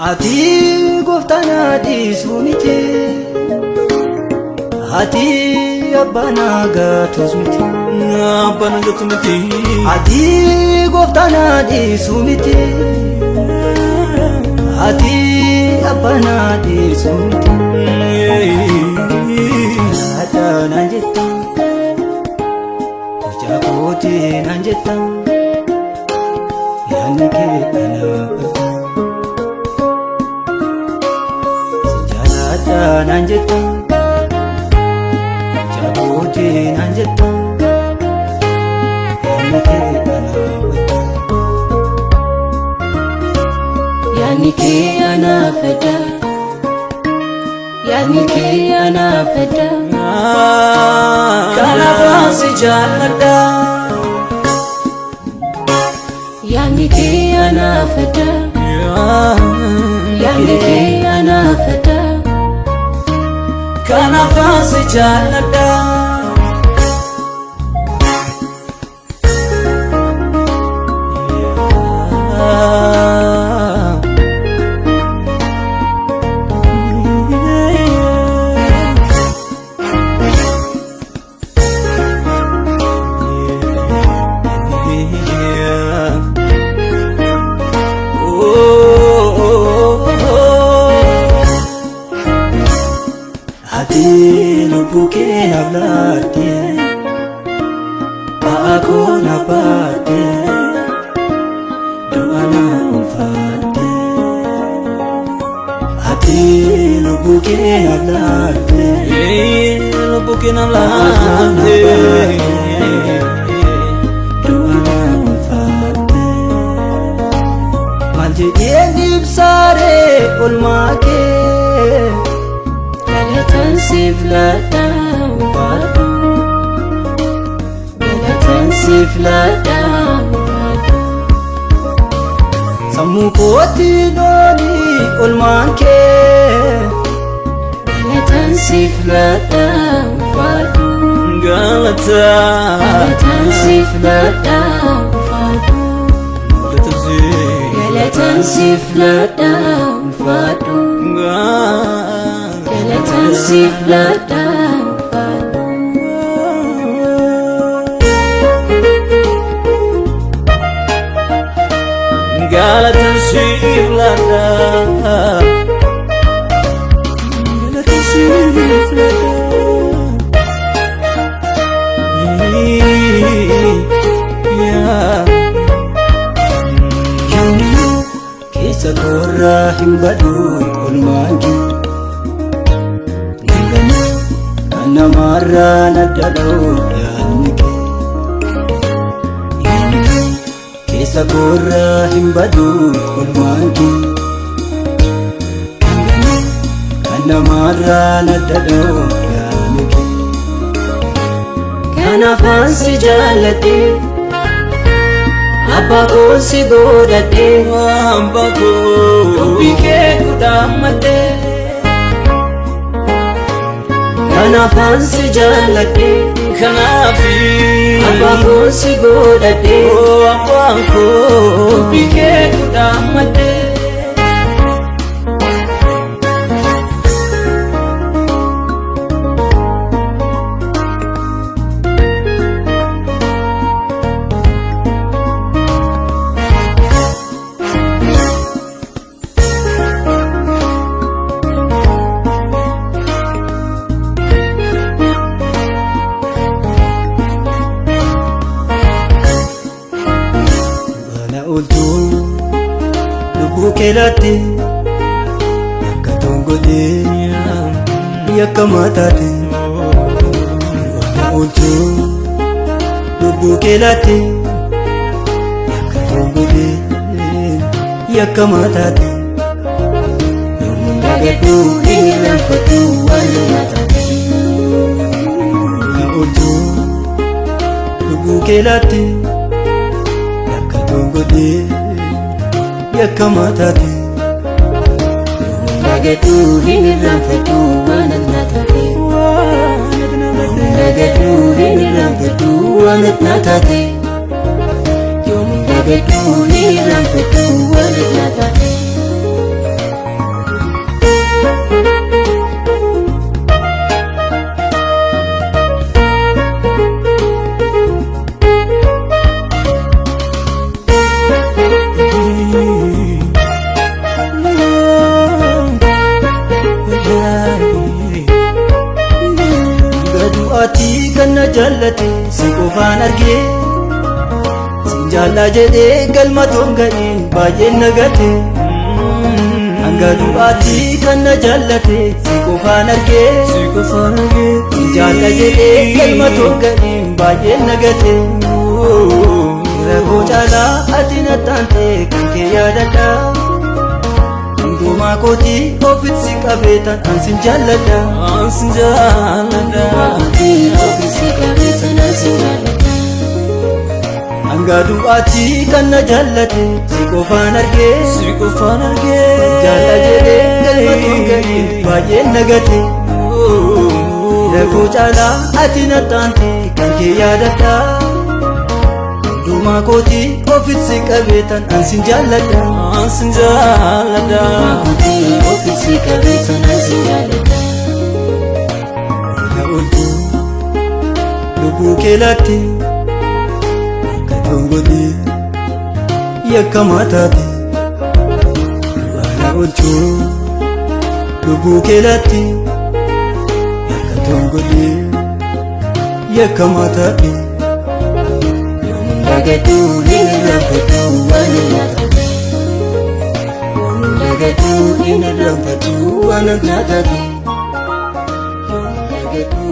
Ati gooftaan dhiisuu miti, ati abbaan gatus miti, ati gooftaan dhiisuu miti, ati abbaan dhiisuu miti. Laata naan jetta, ija kootii naan jetta, yaadni kee anaafata. Laata naan jetta, ija kootii naan jetta, yaadni kee anaafata. Yaadni kee anaafata. Yaadni kee anaafata. Kanaafan si jaalladha. Yaadni kee anaafata. Yaadni kee anaafata. Kanaafan si jaalladha. Ati lubbuu kee naaf laatte, ba'aa koo na baatte, du'a na ulfaatte. Ati lubbuu kee naaf laatte, du'a na ulfaatte. Maal jedheen ibsaaree oolmaa kee? Galatan siif laadha ulfaadhu. Galatan siif laadha ulfaadhu. Sammuu kootti dooni oolmaan kee. Galatan siif laadha ulfaadhu. Galatan siif laadha ulfaadhu. Galatan siif laadha ulfaadhu. Galatan siif laadha ulfaadhu. Galatan siif laadha. Galatan siif laadha. Keessa koorraa hin badhu oolmaan kee. Namarraa nadda dha'u yaadni kee. Keessa koorraa hin badhu oolmaan kee. Kan namarraa nadda dha'u yaadni kee. Kanaafan si jaalladhe, abbaa koo si godhadhe, dubbii kee kudhaammadhe. Kanaafan si jaalladhe, abbaa koo si godhadhe, dubbii kee kudhaammadhe. Lubbuu kee laatte, yakka tongodhee, yakka mataate. Waan oolchuu lubbuu kee laatte, yakka tongodhee, yakka mataate. Yommuu dhagadhu hin irraanfadhu waan na taate. Waan oolchuu lubbuu kee laatte, yakka tongodhee, yakka mataate. Yommuu dhagadhu hin irraanfadhu waan na taate. Yommuu dhagadhu hin irraanfadhu waan na taate. Yommuu dhagadhu hin irraanfadhu waan na taate. jaallate si qofaan argee sin jaalla jedhee galma toonga'een baay'een nagate hanga du'aatti kan na jaallate si qofaan argee sin jaalla jedhee galma toonga'een baay'een nagate rakkoo caalaa ati na taante kan kee yaadadha hundumaa kootii ofitti si qabeetan ansin jaalladha hanga du'aatti kan na jaallate si qofaan argee jaalla jedhee galma toonga'een baay'een nagate rakkoo caalaa ati na taante kan kee yaadadha hundumaa kootii ofitti si qabeetan ansin jaalladha lubbuu kee laatte akka tongodhee yakkamaa taate baala oolchuu lubbuu kee laatte akka tongodhee yakkamaa taate Nagadu inirrafatu wanatnatati Nagadu inirrafatu wanatnatati Nagadu